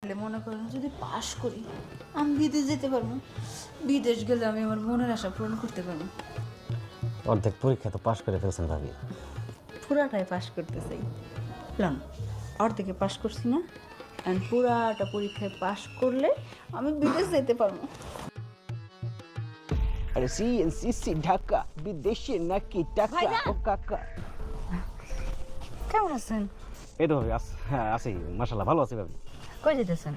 মনে করেন যদি পাশ করি আমি বিদেশ যেতে পারবো। বিদেশ গেলে আমি আমার মনের আশা পূরণ করতে পারবো। অর্ধেক পরীক্ষা তো পাশ করে ফেলছেন ভাবি। পুরাটাই পাশ করতে চাই। প্ল্যান অর্ধেকে পাশ করছি না, অ্যান্ড পুরাটা পরীক্ষায় পাশ করলে আমি বিদেশ যেতে পারবো। আরে সিএনসিসি ঢাকা বিদেশে নাকি টাকা ভাইজান! ও কাকা। কেমন আছেন? এই তো ভাবি হ্যাঁ আছি, মাশাআল্লাহ ভালো আছি ভাবি। কই যেতেছেন?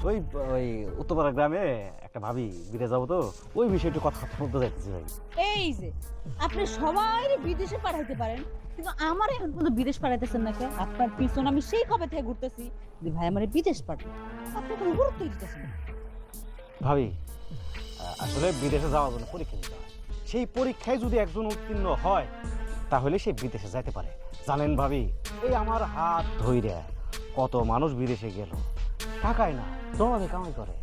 ওই ওই উত্তরপাড়া গ্রামে একটা ভাবি বিদেশ যাবো তো, ওই বিষয়ে একটু কথা বলতে যাইতেছি ভাই। এই যে আপনি সবাই বিদেশে পাঠাইতে পারেন, কিন্তু আমার এখন পর্যন্ত বিদেশ পাঠাইতেছেন না কেন? আপনার পিছনে আমি সেই কবে থেকে ঘুরতেছি যে ভাই আমার বিদেশ পাঠান, আপনি কোনো গুরুত্ব দিতেছেন না। ভাবি আসলে বিদেশে যাওয়ার জন্য পরীক্ষা দিতে হয়, সেই পরীক্ষায় যদি একজন উত্তীর্ণ হয় তাহলে সে বিদেশে যাইতে পারে। জানেন ভাবি, এই আমার হাত ধইরা কত মানুষ বিদেশে গেল, টাকায় না দমাদে কামাই করে।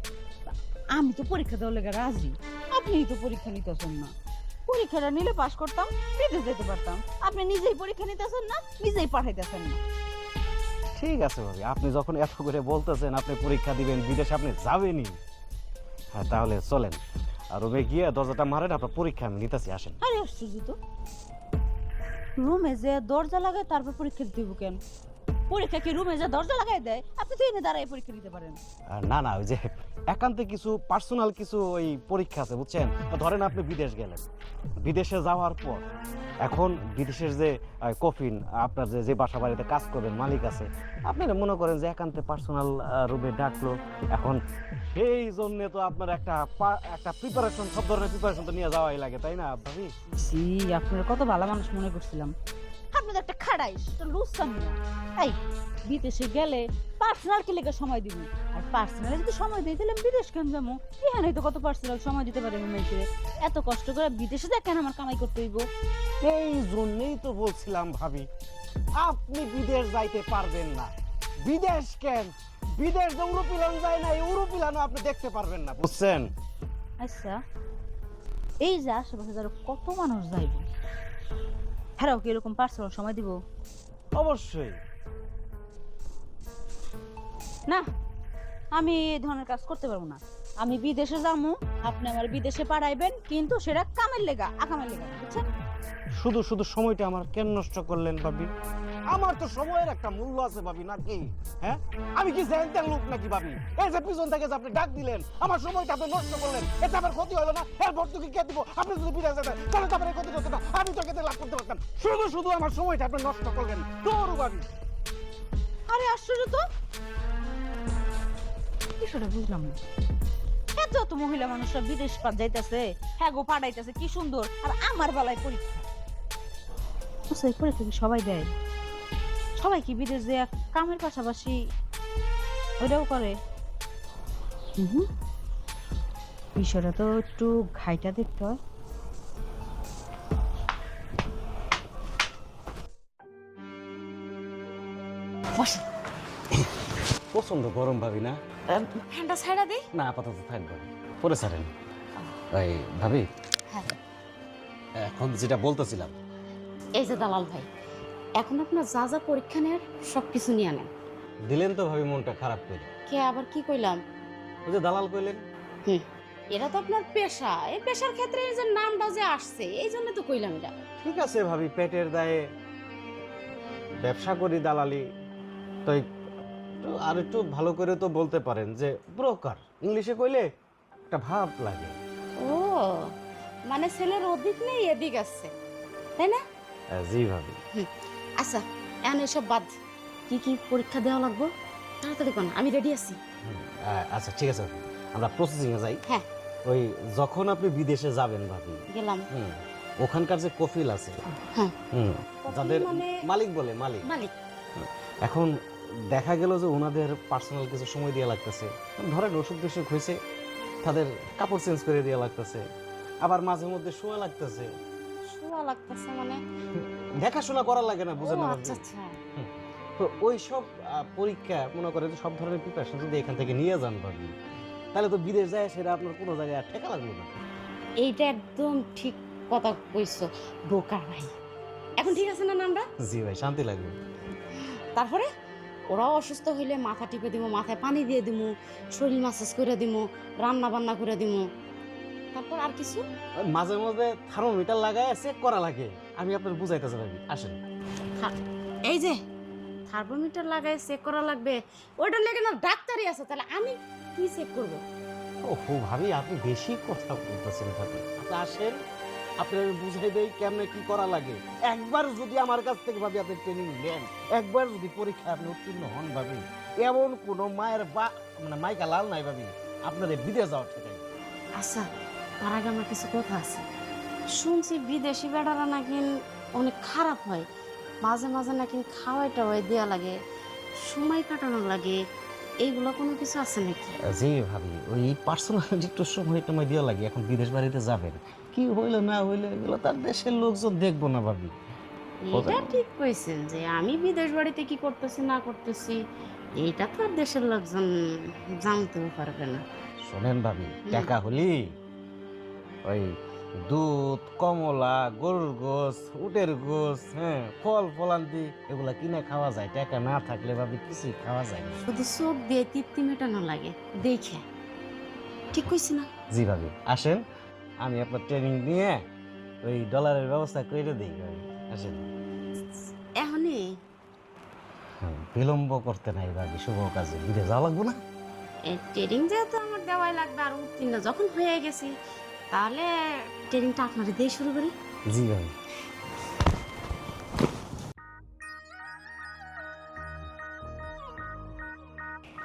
আমি তো পরীক্ষা দেওয়ার লেগে রাজি, আপনিই তো পরীক্ষা নিতেছেন না। পরীক্ষাটা নিলে পাশ করতাম, বিদেশ যেতে পারতাম। আপনি নিজেই পরীক্ষা নিতেছেন না, নিজেই পাঠাইতেছেন না। ঠিক আছে ভাবি, আপনি যখন এত করে বলতেছেন আপনি পরীক্ষা দিবেন, বিদেশে আপনি যাবেনই, হ্যাঁ তাহলে চলেন আর রুমে গিয়ে দরজাটা মারেন, আপনার পরীক্ষা আমি নিতেছি, আসেন। আরে আশ্চর্য তো, রুমে যে দরজা লাগায় তারপর পরীক্ষা দিব কেন? পরীক্ষা কি রুমে যে দরজা লাগাই দেয়? আপনি তো এনে দাঁড়ায় পরীক্ষা দিতে পারেন। আর না না, ওই যে একান্তে কিছু পার্সোনাল কিছু ওই পরীক্ষা আছে বুঝছেন। ধরেন আপনি বিদেশ গেলেন, বিদেশে যাওয়ার পর এখন বিদেশের যে কফিন আপনার যে যে বাসা বাড়িতে কাজ করবেন মালিক আছে, আপনি মনে করেন যে একান্তে পার্সোনাল রুমে ডাকলো, এখন সেই জন্য তো আপনার একটা একটা প্রিপারেশন, সব ধরনের প্রিপারেশন তো নিয়ে যাওয়াই লাগে, তাই না ভাবি? জি, আপনার কত ভালো মানুষ মনে করছিলাম। আপনি তো একটা খাড়াইস, একটা লুচ্ছান না। এই বিদেশে গেলে পার্সোনাল কে লেগে সময় দিবি, আর পার্সোনালে যদি সময় দিই তাহলে আমি বিদেশ কেন যাবো? এখানেই তো কত পার্সোনাল সময় দিতে পারি আমি মেয়েকে। এত কষ্ট করে বিদেশে যা কেন আমার কামাই করতে হইব? এই জন্যই তো বলছিলাম ভাবি, আপনি বিদেশ যাইতে পারবেন না। বিদেশ কেন, বিদেশ যে ইউরোপিয়ান যায় না, ইউরোপিয়ানও আপনি দেখতে পারবেন না, বুঝছেন? আচ্ছা, এই যে আশেপাশে যারা কত মানুষ যাইব, হ্যাঁ কি এরকম পার্সোনাল সময় দিব? অবশ্যই না, আমি এই ধরনের কাজ করতে পারবো না। আমি বিদেশে যাবো, আপনি আমার বিদেশে পাঠাইবেন, কিন্তু সেটা কামের লেগা, আকামের লেগা, বুঝছেন? শুধু শুধু সময়টা আমার কেন নষ্ট করলেন ভাবি? আমার তো সময়ের একটা মূল্য আছে ভাবি, নাকি? হ্যাঁ, আমি কি জানতেন লোক নাকি ভাবি? এই যে পিছন থেকে যে আপনি ডাক দিলেন, আমার সময়টা আপনি নষ্ট করলেন, এতে আমার ক্ষতি হলো না? এরপর তো কি কে দিব? আপনি যদি বিদেশ যেতেন তাহলে তো আমার এই ক্ষতি হতো না, আমি তো খেতে লাভ করতে পারতাম। শুধু শুধু আমার সময়টা আপনি নষ্ট করলেন, দৌড় ভাবি। আরে আশ্চর্য তো, বিষয়টা বুঝলাম না। এত এত মহিলা মানুষরা বিদেশ যাইতেছে, হ্যাঁ গো পাঠাইতেছে, কি সুন্দর, আর আমার বেলায় পরীক্ষা। আচ্ছা, এই পরীক্ষা কি সবাই দেয়? সবাই কি বিদেশ যে কামের পাশাপাশি ওইটাও করে? বিষয়টা তো একটু ঘাইটা দেখতে হয়। প্রচন্ড গরম ভাবি না? ঠান্ডা ছাড়া দে। না আপাতত থাকবে, পরে ছাড়েন। এই ভাবি, হ্যাঁ, এখন যেটা বলতেছিলাম, এই যে দালাল ভাই, এখন আপনার যা যা পরীক্ষা নেন সবকিছু নিয়ে আনেন। দিলেন তো ভাবি মনটা খারাপ করে। কে আবার কি কইলাম? ওই যে দালাল কইলেন। এটা তো আপনার পেশা, এই পেশার ক্ষেত্রে এই যে নামটা যে আসছে এই জন্য তো কইলাম এটা। ঠিক আছে ভাবি, পেটের দায়ে ব্যবসা করি দালালি, তো আর একটু ভালো করে তো বলতে পারেন যে ব্রোকার, ইংলিশে কইলে একটা ভাব লাগে। ও মানে ছেলের ওদিক নেই এদিক আছে, তাই না? জি ভাবি। আচ্ছা, এখন এসব বাদ, কি কি পরীক্ষা দেওয়া লাগবে তাড়াতাড়ি কোন, আমি রেডি আছি। আচ্ছা ঠিক আছে, আমরা প্রসেসিং এ যাই। হ্যাঁ, ওই যখন আপনি বিদেশে যাবেন ভাবি, গেলাম। ওখানকার যে কফিল আছে, হ্যাঁ, যাদের মানে মালিক বলে মালিক, মালিক, এখন দেখা গেল যে ওনাদের পার্সোনাল কিছু সময় দেওয়া লাগতেছে। ধরেন অসুখ বিসুখ হয়েছে, তাদের কাপড় চেঞ্জ করে দেওয়া লাগতেছে, আবার মাঝে মধ্যে শোয়া লাগতেছে। শোয়া লাগতেছে মানে? দেখাশোনা করা লাগে না, বুঝেন ও না? আচ্ছা আচ্ছা। তো ওই সব পরীক্ষা মনে করেন সব ধরনের প্রিপারেশন যদি এখান থেকে নিয়ে যান ভাবি, তাহলে তো বিদেশ যায় সেটা আপনার কোনো জায়গায় আর ঠেকা লাগবে না। এইটা একদম ঠিক কথা কইছো ব্রোকার ভাই। এখন ঠিক আছে না নামটা? জি ভাই, শান্তি লাগবে। তারপরে ওরাও অসুস্থ হইলে মাথা টিপে দিব, মাথায় পানি দিয়ে দিব, শরীর মাসাজ করে দিব, রান্না বান্না করে দিব। তারপর আর কিছু? মাঝে মাঝে থার্মোমিটার লাগায় চেক করা লাগে। আমি আপনার বুঝাইতেছি ভাবি, আসেন। এই যে থার্মোমিটার লাগায় চেক করা লাগবে, ওইটা লেগে না ডাক্তারই আছে, তাহলে আমি কি চেক করব? ওহো ভাবি, আপনি বেশি কথা বলতেছেন ভাবি। আপনি আসেন, আপনার বুঝাই দেই কেমনে কি করা লাগে। একবার যদি আমার কাছ থেকে ভাবি আপনি ট্রেনিং নেন, একবার যদি পরীক্ষা আপনি উত্তীর্ণ হন ভাবি, এমন কোনো মায়ের বা মানে মাইকা লাল নাই ভাবি আপনাদের বিদেশ যাওয়া ঠিক আছে। আচ্ছা, তার আগে আমার কিছু কথা আছে। শুনছি বিদেশি বেড়ারা নাকি অনেক খারাপ হয়, মাঝে মাঝে নাকি খাওয়াই টাওয়াই দেওয়া লাগে, সময় কাটানো লাগে, এইগুলো কোনো কিছু আছে নাকি? জি ভাবি, ওই পার্সোনাল একটু সময় টময় দেওয়া লাগে। এখন বিদেশ বাড়িতে যাবেন, কি হইলো না হইলো এগুলো তার দেশের লোকজন দেখবো না ভাবি। এটা ঠিক কইছেন যে আমি বিদেশ বাড়িতে কি করতেছি না করতেছি এইটা তো আর দেশের লোকজন জানতেও পারবে না। শোনেন ভাবি, টাকা হলি ওই দুধ, কমলা, গরুর গোস, উটের গোস, হ্যাঁ, ফল ফলান্তি এগুলা কিনে খাওয়া যায়। টাকা না থাকলে ভাবি কিছুই খাওয়া যায় না। শুধু চোখ দিয়ে তৃপ্তি মেটানো লাগে দেখে। ঠিক কইছি না? জি ভাবি, আসেন, আমি আপনার ট্রেনিং নিয়ে ওই ডলারের ব্যবস্থা করে দিই ভাবি। আসেন। এখনই বিলম্ব করতে নাই ভাবি, শুভ কাজে বিদেশ যাওয়া লাগবো না। ট্রেনিং যেহেতু আমার দেওয়াই লাগবে, আর উত্তীর্ণ যখন হয়ে গেছি তাহলে ট্রেনিংটা আপনারা দিয়ে শুরু করি। জি ভাবি।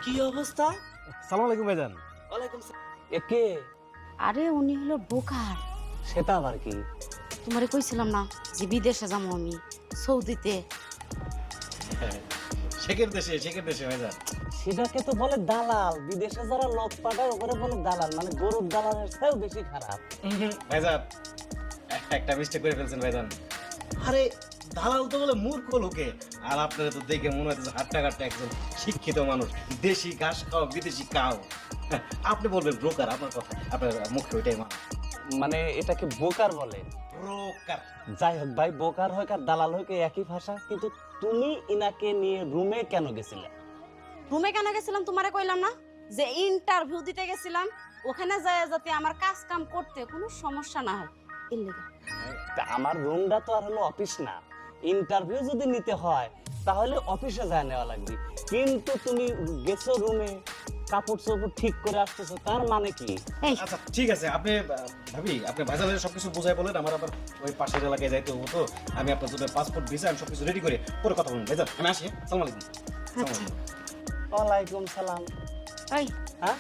কি অবস্থা? সালাম আলাইকুম ভাইজান। ওয়ালাইকুম সালাম। কে? আরে উনি হলো বোকার। সেটা আবার কি? তোমারে কইছিলাম না যে বিদেশে যাবো আমি, সৌদিতে। শেখের দেশে ভাইজান। সেটাকে তো বলে দালাল। বিদেশে যারা লোক পাঠায় ওপরে বলে দালাল, মানে গরুর দালালের চেয়েও বেশি খারাপ। ভাইজান একটা মিস্টেক করে ফেলছেন ভাইজান। আরে দালাল তো বলে মূর্খ লোকে, আর আপনারা তো দেখে মনে হচ্ছে হাট্টা কাট্টা একজন শিক্ষিত মানুষ, দেশি ঘাস খাও বিদেশি খাও। আপনি বলবেন ব্রোকার, আপনার কথা আপনার মুখে ওইটাই মানে এটাকে বোকার বলে। ব্রোকার। যাই হোক ভাই, বোকার হোক আর দালাল হোক একই ভাষা। কিন্তু তুমি ইনাকে নিয়ে রুমে কেন গেছিলে? রুমে কেন গেছিলাম তোমারে কইলাম না যে ইন্টারভিউ দিতে গেছিলাম, ওখানে যায় যাতে আমার কাজ কাম করতে কোনো সমস্যা না হয় এর লেগে। তা আমার রুমটা তো আর হলো অফিস না। ইন্টারভিউ যদি নিতে হয় তাহলে অফিসে যায় নেওয়া লাগবে। কিন্তু তুমি গেছো রুমে, কাপড় চোপড় ঠিক করে আসতেছো, তার মানে কি? এই আচ্ছা ঠিক আছে, আপনি ভাবি আপনি ভাইজানের সবকিছু বুঝাই বলেন। আমার আবার ওই পাশের এলাকায় যাইতে হবো, তো আমি আপনার জন্য পাসপোর্ট ভিসা আমি সবকিছু রেডি করে পরে কথা বলুন। ভাইজান আমি আসি। সালাম আলাইকুম। আচ্ছা। ওয়ালাইকুম সালাম। এই হ্যাঁ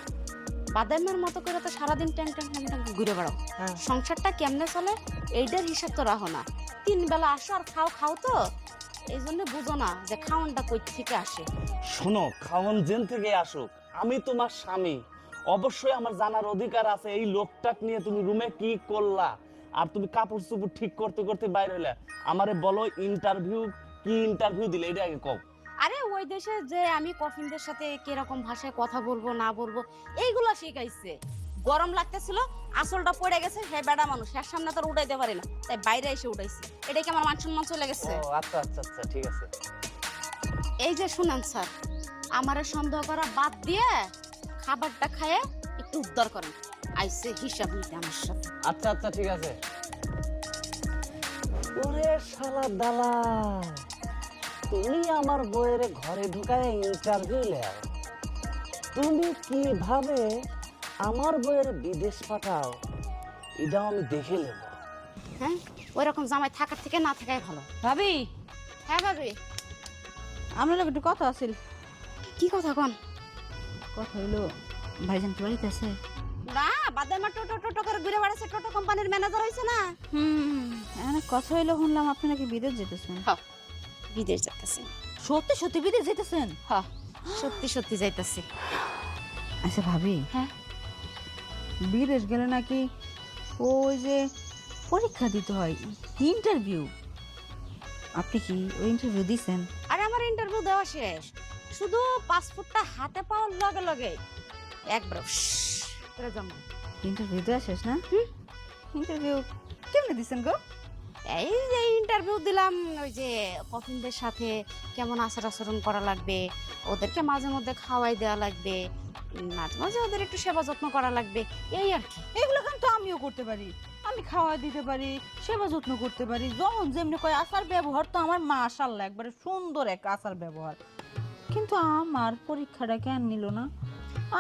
বাদামের মতো করে তো সারাদিন ট্যাং ট্যাং ট্যাং ট্যাং ঘুরে বেড়াও, হ্যাঁ। সংসারটা কেমনে চলে এইটার হিসাব তো রাখো না। 3 বেলা আসো আর খাও খাও, তো এই জন্য বুঝো না যে খাওয়ানটা কই থেকে আসে। শোনো, খাওয়ান জেন থেকে আসুক, আমি তোমার স্বামী, অবশ্যই আমার জানার অধিকার আছে এই লোকটাকে নিয়ে তুমি রুমে কি করলা। আর তুমি কাপড় চোপড় ঠিক করতে করতে বাইরে হইলা। আমারে বলো ইন্টারভিউ কি ইন্টারভিউ দিলে এটা আগে কও। আরে ওই দেশে যে আমি কফিনদের সাথে কিরকম ভাষায় কথা বলবো না বলবো এইগুলা শিখাইছে। গরম লাগতেছিল, আসলটা পড়ে গেছে, হে বেড়া মানুষ, এর সামনে তো আর উঠাইতে পারি না, তাই বাইরে এসে উঠাইছি। এটা কি আমার মান সম্মান চলে গেছে? ও আচ্ছা আচ্ছা আচ্ছা, ঠিক আছে। এই যে শুনেন স্যার, আমারে সন্দেহ করা বাদ দিয়ে খাবারটা খায়ে একটু উদ্ধার করেন। আইসে হিসাব নিতে আমার সাথে। আচ্ছা আচ্ছা ঠিক আছে। ওরে শালা দালাল, তুমি আমার বইয়ের ঘরে ঢুকায় ইন্টারভিউ লেও। তুমি কিভাবে আমার বইয়ের বিদেশ পাঠাও এটাও আমি দেখে নেব। হ্যাঁ, ওই রকম জামাই থাকার থেকে না থাকাই ভালো। ভাবি, হ্যাঁ ভাবি। আপনার লোক একটু কথা আছিল। কি কথা কন? কথা হইলো, ভাইজান কি বাড়িতে আছে? না, বাদামা টোটো টোটো করে ঘুরে বেড়াচ্ছে, টোটো কোম্পানির ম্যানেজার হয়েছে না। এখানে কথা হইলো, শুনলাম আপনি নাকি বিদেশ যেতেছেন। বিদেশ যাইতেছি। সত্যি সত্যি বিদেশ যেতেছেন? হ্যাঁ, সত্যি সত্যি যাইতেছি। আচ্ছা ভাবি, হ্যাঁ, বিদেশ গেলে নাকি ওই যে পরীক্ষা দিতে হয়, ইন্টারভিউ, আপনি কি ওই ইন্টারভিউ দিছেন? আরে আমার ইন্টারভিউ দেওয়া শেষ, শুধু পাসপোর্টটা হাতে পাওয়ার লগে লগে একবার করে জমা। ইন্টারভিউ দেওয়া শেষ না? ইন্টারভিউ কেমনে দিছেন গো? এই যে ইন্টারভিউ দিলাম, ওই যে কফিনদের সাথে কেমন আচার আচরণ করা লাগবে, ওদেরকে মাঝে মধ্যে খাওয়াই দেওয়া লাগবে, মাঝে মাঝে ওদের একটু সেবা যত্ন করা লাগবে, এই আর কি। এগুলো কিন্তু আমিও করতে পারি, আমি খাওয়া দিতে পারি, সেবা যত্ন করতে পারি, যখন যেমনি কয় আচার ব্যবহার তো আমার মাশাআল্লাহ একবারে সুন্দর এক আচার ব্যবহার। কিন্তু আমার পরীক্ষাটা কেন নিল না?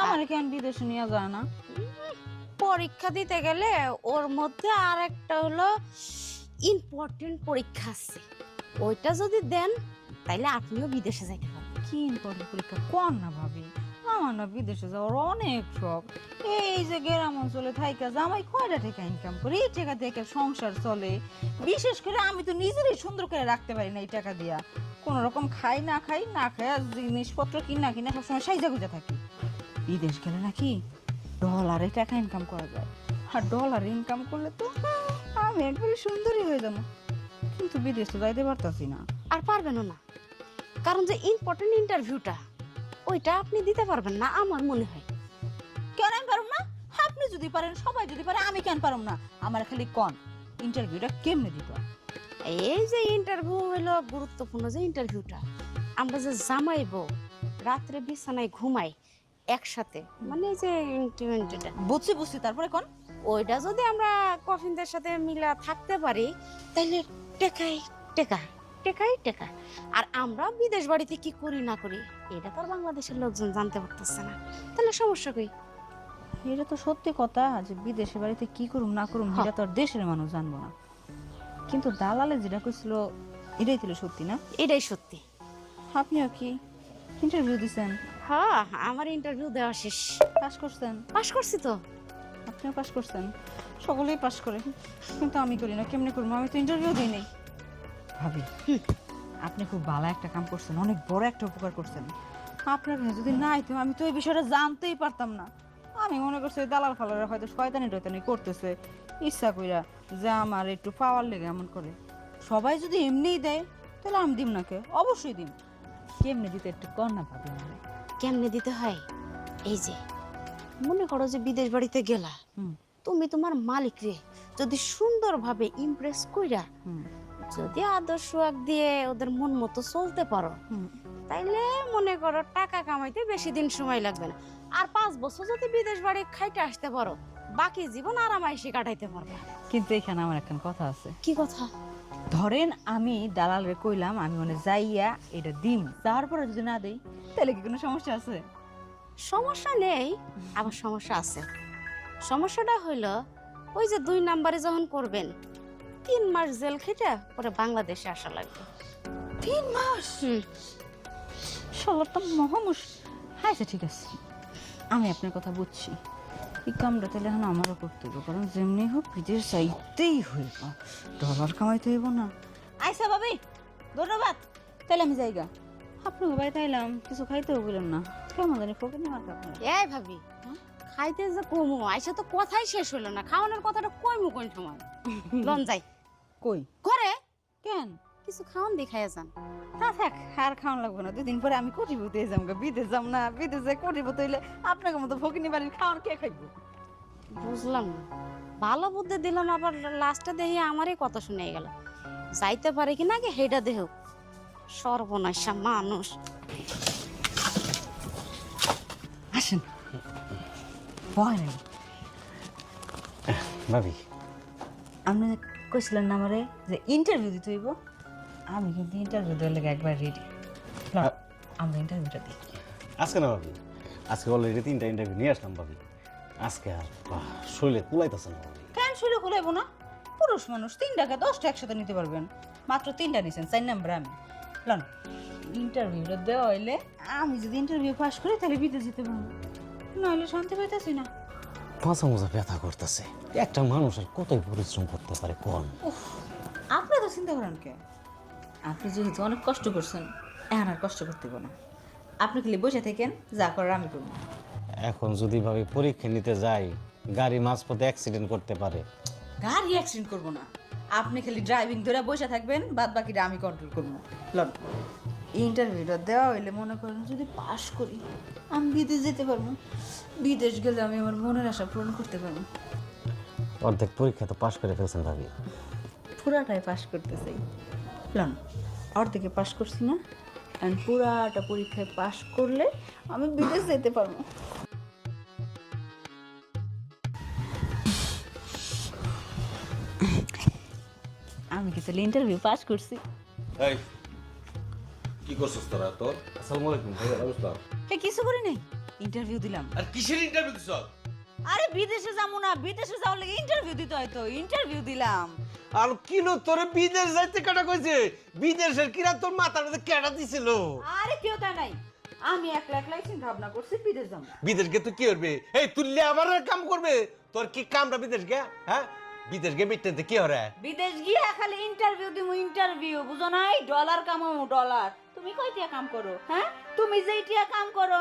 আমার কেন বিদেশে নিয়ে যায় না? পরীক্ষা দিতে গেলে ওর মধ্যে আর একটা হলো ইম্পর্টেন্ট পরীক্ষা আছে, ওইটা যদি দেন তাইলে আপনিও বিদেশে যাইতে পারবেন। কি ইম্পর্টেন্ট পরীক্ষা কোন না ভাবি? আমার না বিদেশে যাওয়ার অনেক শখ। এই যে গ্রাম অঞ্চলে থাইকা জামাই কয়টা টাকা ইনকাম করি, এই টাকা দিয়ে একটা সংসার চলে। বিশেষ করে আমি তো নিজেরই সুন্দর করে রাখতে পারি না এই টাকা দিয়া। কোন রকম খাই না খাই জিনিসপত্র কিনা সবসময় সাইজা গুজা থাকি। বিদেশ গেলে নাকি ডলারে টাকা ইনকাম করা যায়, আর ডলার ইনকাম করলে তো আমি একবারে সুন্দরী হয়ে যাবো। কিন্তু বিদেশ তো যাইতে পারতাছি না। আর পারবেনও না, কারণ যে ইম্পর্টেন্ট ইন্টারভিউটা ওইটা আপনি দিতে পারবেন না আমার মনে হয়। কেন আমি পারুম না? আপনি যদি পারেন, সবাই যদি পারে, আমি কেন পারুম না? আমার খালি কোন ইন্টারভিউটা কেমনে দিত? এই যে ইন্টারভিউ হলো গুরুত্বপূর্ণ যে ইন্টারভিউটা, আমরা যে জামাইবো রাত্রে বিছানায় ঘুমাই একসাথে, মানে এই যে ইন্টারভিউটা, বুঝছি তারপরে কোন ওইটা যদি আমরা কফিনদের সাথে মিলা থাকতে পারি তাহলে টেকাই টেকা টেকাই টেকা। আর আমরা বিদেশ বাড়িতে কি করি না করি এটা তো আর বাংলাদেশের লোকজন জানতে পারতেছে না, তাহলে সমস্যা কই? এটা তো সত্যি কথা যে বিদেশে বাড়িতে কি করুম না করুম এটা তো আর দেশের মানুষ জানবো না। কিন্তু দালালে যেটা কইছিল এটাই ছিল সত্যি না? এটাই সত্যি। আপনিও কি ইন্টারভিউ দিছেন? হ্যাঁ, আমার ইন্টারভিউ দেওয়া শেষ। পাস করছেন? পাশ করছি তো। আপনিও পাস করছেন? সকলেই পাস করে, কিন্তু আমি করি না। কেমনে করবো? আমি তো ইন্টারভিউ দিই নাই। ভাবি, আপনি খুব ভালো একটা কাম করছেন, অনেক বড় একটা উপকার করছেন। আপনার কাছে যদি না আইতো আমি তো এই বিষয়টা জানতেই পারতাম না। আমি মনে করছি দালাল ফালারে হয়তো শয়তানি টয়তানি করতেছে ইচ্ছা কইরা, যে আমার একটু পাওয়ার লেগে এমন করে। সবাই যদি এমনিই দেয় তাহলে আমি দিম না কে? অবশ্যই দিম। কেমনে দিতে একটু কর না ভাবি আমারে। কেমনে দিতে হয়? এই যে মনে করো যে বিদেশ বাড়িতে গেলা, তুমি তোমার মালিক রে যদি সুন্দরভাবে ইমপ্রেস কইরা যদি আদর্শ সোহাগ দিয়ে ওদের মন মতো চলতে পারো, তাইলে মনে করো টাকা কামাইতে বেশি দিন সময় লাগবে না। আর 5 বছর যদি বিদেশ বাড়ি খাইতে আসতে পারো, বাকি জীবন আরামাইসে কাটাইতে পারবে। কিন্তু এখানে আমার একটা কথা আছে। কি কথা? ধরেন আমি দালালরে কইলাম আমি মানে যাইয়া এটা দিম, তারপরে যদি না দেই তাহলে কি কোনো সমস্যা আছে? সমস্যা নেই, আবার সমস্যা আছে। সমস্যাটা হইল ওই যে 2 নাম্বারে যখন করবেন 3 মাস জেল খেটে পরে বাংলাদেশে আসা লাগবে। 3 মাস? শালাটা মহামুশ। আচ্ছা ঠিক আছে, আমি আপনার কথা বুঝছি। এই কামটা তাহলে এখন আমারও করতে হবে, কারণ যেমনি হোক বিদেশ যাইতেই হইব, ডলার কামাইতে হইব না। আইসা ভাবি, ধন্যবাদ। তাহলে আমি যাইগা। আপনার বাড়িতে আইলাম, কিছু খাইতেও বললেন না, কেমন জানি ফোকে নেওয়ার আপনার। এই ভাবি, খাইতে যে কমু আইসা তো কথাই শেষ হইল না, খাওয়ানোর কথাটা কইমু কোন সময়। লন যাই কই করে কেন? কিছু খাওয়ান দেখাইয়া যান। না থাক, আর খাওয়ান লাগবে না। 2 দিন পরে আমি কোটিপতি হয়ে যাবো। বিদেশ যাম না, বিদেশে কোটিপতি হইলে আপনাকে মতো ফকিনি বাড়ির খাওয়ান কে খাইবো? বুঝলাম না, ভালো বুদ্ধি দিলাম, আবার লাস্টে দেখি আমারই কথা শুনে গেল। যাইতে পারে কিনা আগে হেডা দেহ, সর্বনাশা মানুষ। আসেন, ভয় নেই। ভাবি, আপনি কইছিলেন না আমারে যে ইন্টারভিউ দিতে হইব? আমি কিন্তু ইন্টারভিউ দেওয়ার লেগে একবার রেডি। আমরা ইন্টারভিউটা দিই আজকে না ভাবি, আজকে অলরেডি 3টা ইন্টারভিউ নিয়ে আসলাম ভাবি। আজকে আর শরীরে কুলাইতেছে না ভাবি। কেন শুরু খুলাইব না? পুরুষ মানুষ 3 টাকা 10টা একসাথে নিতে পারবেন। মাত্র 3টা নিছেন, 4 নাম্বার আমি। লন, ইন্টারভিউটা দেওয়া হইলে আমি যদি ইন্টারভিউ পাস করি তাহলে বিদেশ যেতে পারবো, নাহলে শান্তি পাইতেছি না। মাথা মোজা ব্যথা করতেছে। একটা মানুষ আর কতই পরিশ্রম করতে পারে কোন? আপনি তো চিন্তা করেন কে? আপনি যেহেতু অনেক কষ্ট করছেন, এখন আর কষ্ট করতে হবে না। আপনি খালি বসে থাকেন, যা করার আমি করবো। এখন যদি ভাবি পরীক্ষা নিতে যাই, গাড়ি মাঝপথে অ্যাক্সিডেন্ট করতে পারে। গাড়ি অ্যাক্সিডেন্ট করবো না, আপনি খালি ড্রাইভিং ধরে বসে থাকবেন, বাদ বাকিটা আমি কন্ট্রোল করবো। লন, ইন্টারভিউটা দেওয়া হইলে মনে করেন যদি পাস করি আমি বিদেশ যেতে পারবো। বিদেশ গেলে আমি আমার মনের আশা পূরণ করতে পারবো। অর্ধেক পরীক্ষা তো পাশ করে ফেলছেন ভাবি। পুরাটাই পাশ করতে চাই। লন অর্ধেকে পাশ করছি না, কারণ পুরাটা পরীক্ষায় পাশ করলে আমি বিদেশ যেতে পারবো। আমি কি তাহলে ইন্টারভিউ পাস করছি? এই কি করছস তোরা তোর? আসসালামু আলাইকুম ভাইয়া, অবস্থা? কিছু করি নাই, ইন্টারভিউ দিলাম। আর কিসের ইন্টারভিউ দিছস? আরে বিদেশে যাবো না, বিদেশে যাওয়ার লাগে ইন্টারভিউ দিতে হয়, তো ইন্টারভিউ দিলাম। আর কিলো তোরে বিদেশ যাইতে কাটা কইছে? বিদেশের কিরা তোর মাথার মধ্যে কেডা দিছিল? আরে কেউ তা নাই, আমি একলা একলাই চিন্তা ভাবনা করছি বিদেশ যাবো। বিদেশ গে তুই কি করবে? এই তুই লেবারের কাম করবে? তোর কি কামটা বিদেশ গে? হ্যাঁ বিদেশ গে মিটতে কি হরে? বিদেশ গিয়ে খালি ইন্টারভিউ দিমু, ইন্টারভিউ বুঝো নাই? ডলার কামামু ডলার। তুমি কয় টিয়া কাম করো? হ্যাঁ তুমি যেই টিয়া কাম করো,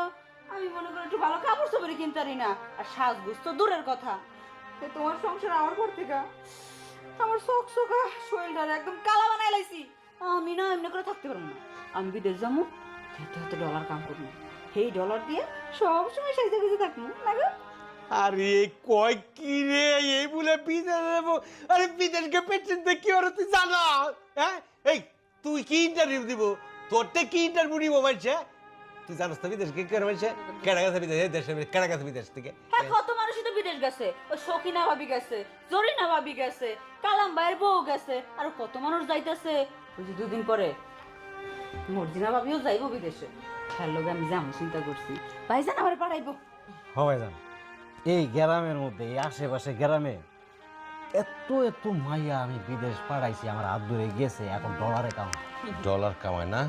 আমি মনে করি একটু ভালো কাপড় চোপড় কিনতে পারি না, আর সাজগুজ তো দূরের কথা। তোমার সংসার আমার পর থেকে আমার চকচকা শরীরটা একদম কালা বানাই লাইছি। আমি না এমনি করে থাকতে পারবো না, আমি বিদেশ যাবো, হাতে হাতে ডলার কাম করবো, সেই ডলার দিয়ে সব সময় সাইজে গুজে থাকবো না গো। আরে কয় কি রে এই বলে বিদেশ যাব? আরে বিদেশ গে পেছনতে কি হরে তুই জানা? হ্যাঁ এই তুই কি ইন্টারভিউ দিব? তোরতে কি ইন্টারভিউ দিব মাইছে? তুই জানোস তো বিদেশ কে কেন মাইছে? কেডা গেছে বিদেশ? এই দেশে কেডা গেছে বিদেশ থেকে? হ্যাঁ কত মানুষই তো বিদেশ গেছে, ওই সখিনা ভাবি গেছে, জরিনা ভাবি গেছে, কালাম ভাইয়ের বউ গেছে, আর কত মানুষ যাইতেছে। ওই যে দুদিন পরে মর্জিনা ভাবিও যাইবো বিদেশে, তার লগে আমি যাবো চিন্তা করছি। ভাইজান আমার পাঠাইবো। হ্যাঁ ভাইজান, এই গ্রামের মধ্যে, এই আশেপাশে গ্রামে এত এত মাইয়া আমি বিদেশ পাঠাইছি, আমার হাত ধরে গেছে, এখন ডলারে কাম। ডলার কামায় না?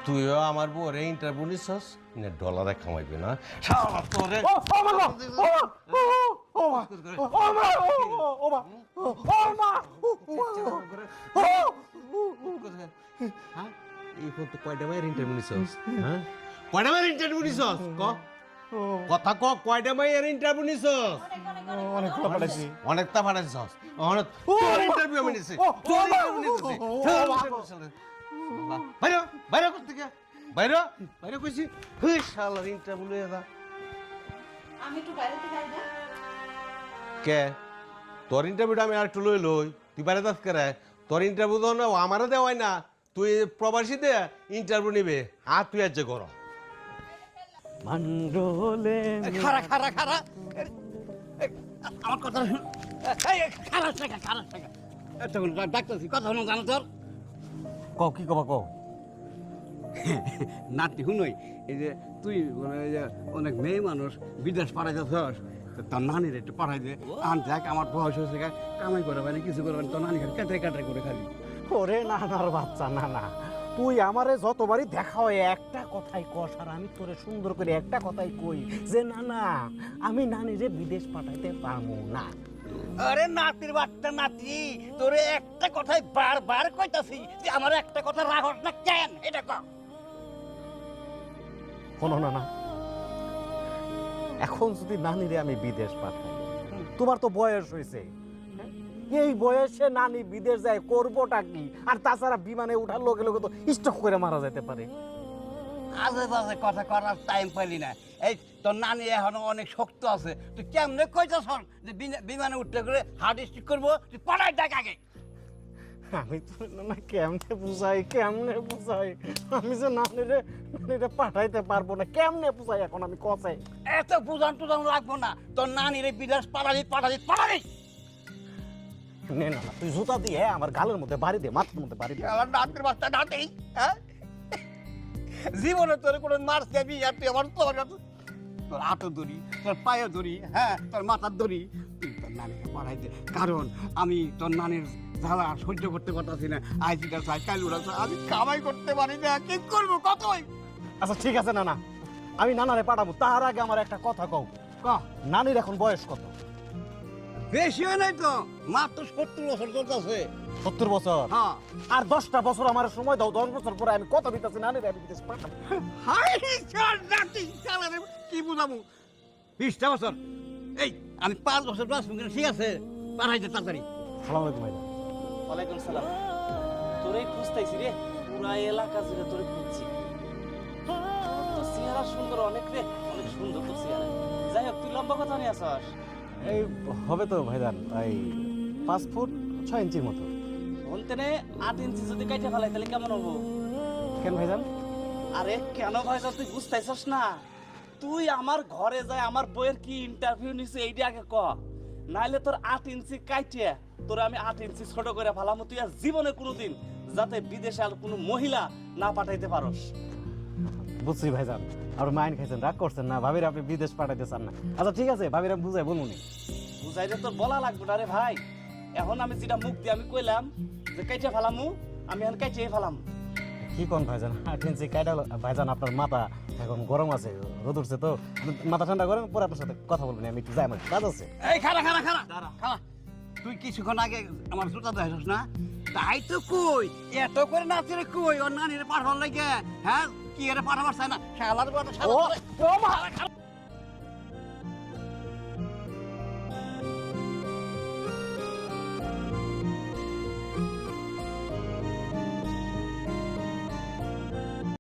তুইও আমার বউরে ইন্টারভিউ নিছস না ডলারে কামাইবে না? শালা তোরে এই ফোন তো কয়টা মায়ের ইন্টারভিউ নিছস? হ্যাঁ কয়টা মায়ের ইন্টারভিউ নিছস? কথা ক, কয়টা মায়ের ইন্টারভিউ নিছস? অনেকগুলো পাঠাইছি। অনেকটা পাঠাইছস। অনেক তোর ইন্টারভিউ আমি নিছি, তোর ইন্টারভিউ নিছি। বাইরে বাইরে করতে কে? বাইরে বাইরে কইছি। হুই শালার ইন্টারভিউ লইয়া যা। আমি একটু বাইরে থেকে আইবা। কে তোর ইন্টারভিউটা আমি আর একটু লই লই, তুই বাইরে যাস করে? তোর ইন্টারভিউ তো না আমারও দেওয়াই না, তুই প্রবাসী দে ইন্টারভিউ নিবে, আর তুই আজ কর। মন্ডলে খারা খারা খারা আমার কথা শুন। খারাপ টাকা খারাপ টাকা তখন ডাক্তার কথা শুনো জানো তোর কও, কি কবা কও? নাতি শুনই, এই যে তুই মানে এই যে অনেক মেয়ে মানুষ বিদেশ পাঠাইতেছস, তোর নানির একটু পাঠাই দে। আন দেখ আমার বয়স হয়েছে, কামাই করে মানে কিছু করবে তোর নানি খালি কাটাই কাটাই করে খালি। ওরে নানার বাচ্চা, না না, তুই আমারে যতবারই দেখা হয় একটা কথাই কস, আর আমি তোরে সুন্দর করে একটা কথাই কই যে না না, আমি নানিরে বিদেশ পাঠাইতে পারবো না। আরে নাতির বাচ্চা নাতি, তোরে একটা কথাই বারবার কইতাছি যে আমার একটা কথা রাখস না কেন, এটা কর। শোনো না না, এখন যদি নানিরে আমি বিদেশ পাঠাই, তোমার তো বয়স হয়েছে, এই বয়সে নানি বিদেশ যায় করবোটা কি? আর তাছাড়া বিমানে উঠার লগে লগে তো স্টক করে মারা যেতে পারে। আজে বাজে কথা করার টাইম পাইলি না। এই তোর নানি এখনো অনেক শক্ত আছে, তুই কেমনে কইতাছ যে বিমানে উঠতে করে হার্ট স্ট্রোক করবো? তুই পড়াই দেখ আগে। আমি তো না কেমনে বুঝাই, কেমনে বুঝাই, আমি যে নানিরে পাঠাইতে পারবো না, কেমনে বুঝাই এখন আমি কথাই? এত বুঝান টুজান রাখবো না, তোর নানিরে বিদেশ পাঠাবি পাঠাবি পাঠাবি। নে না, তুই জুতা দিয়ে আমার গালের মধ্যে বাড়ি দে, মাথার মধ্যে বাড়ি দে। আমার নাতির বাচ্চা নাতি, হ্যাঁ জীবনে তোর কোনো মার দেবি, আর তুই আমার তোর হাতে ধরি, তোর পায়ে ধরি, হ্যাঁ তোর মাথার ধরি, তুই তোর নানিকে পড়াই দে। কারণ আমি তোর নানির জ্বালা সহ্য করতে পারতাছি না। আজ এটা চাই, কাল ওরা চাই, আমি কামাই করতে পারি না, কি করবো কতই। আচ্ছা ঠিক আছে নানা, আমি নানারে পাঠাবো, তার আগে আমার একটা কথা কও, নানির এখন বয়স কত? বেশি হয় নাই তো, মাত্র 70 বছর চলতেছে। 70 বছর? হ্যাঁ। আর 10টা বছর আমার সময় দাও, 10 বছর পরে আমি কত দিতেছি নানিরে আমি বিদেশ পাঠাবো। হাই চল নাতি, চালারে কি বুঝাবো? 20টা বছর, এই আমি 5 বছর বাঁচবো কিনা, ঠিক আছে পাঠাই দে তাড়াতাড়ি। সালাম আলাইকুম ভাইয়া। ওয়ালাইকুম সালাম। তোরেই খুঁজতেছি রে, পুরা এলাকা জুড়ে তোরে খুঁজছি। তোর চেহারা সুন্দর অনেক রে, অনেক সুন্দর তোর চেহারা। যাই হোক, তুই লম্বা কথা নিয়ে আসস? এই হবে তো ভাইজান, এই 5 ফুট 6 ইঞ্চির মতো। ও এখন তেনে 8 ইঞ্চি যদি কাইটে ফেলাই তাহলে কেমন হবো? কেন ভাইজান? আরে কেন ভাইজান তুই বুঝতেছিস না? তুই আমার ঘরে যায় আমার বইয়ের কি ইন্টারভিউ নিছে এইটা আগে ক, নাইলে তোর 8 ইঞ্চি কাইটে তোর আমি 8 ইঞ্চি ছোট করে ফেলাম, তুই আর জীবনে কোনোদিন যাতে বিদেশে আর কোনো মহিলা না পাঠাইতে পারোস। বুঝছি ভাইজান, আর মাইন্ড খাইছেন, রাগ করছেন না, ভাবির আপনি বিদেশ পাঠাইতে চান না। আচ্ছা ঠিক আছে, ভাবির আমি বুঝাই বলুনি। বুঝাইলে তোর বলা লাগবে না রে ভাই। এখন আমি যেটা মুখ দিয়ে আমি কইলাম যে কাইটে ফেলামু, আমি এখন কাইটে ফেলাম। কি কোন ভাইজান, 8 ইঞ্চি কাইটা ভাইজান, আপনার মাথা এখন গরম আছে, রোদ উঠছে তো, মাথা ঠান্ডা করেন, পরে আপনার সাথে কথা বলবেন। আমি একটু যাই, আমার কাজ আছে। এই খারা খারা খারা খারা, তুই কিছুক্ষণ আগে আমার জুতা দেখাস না, তাই তো কই এত করে নাচে রে, কই ওর নানিরে পাঠাবার লাগে, হ্যাঁ কি এর পাঠাবার চায় না, শালার কথা শালা।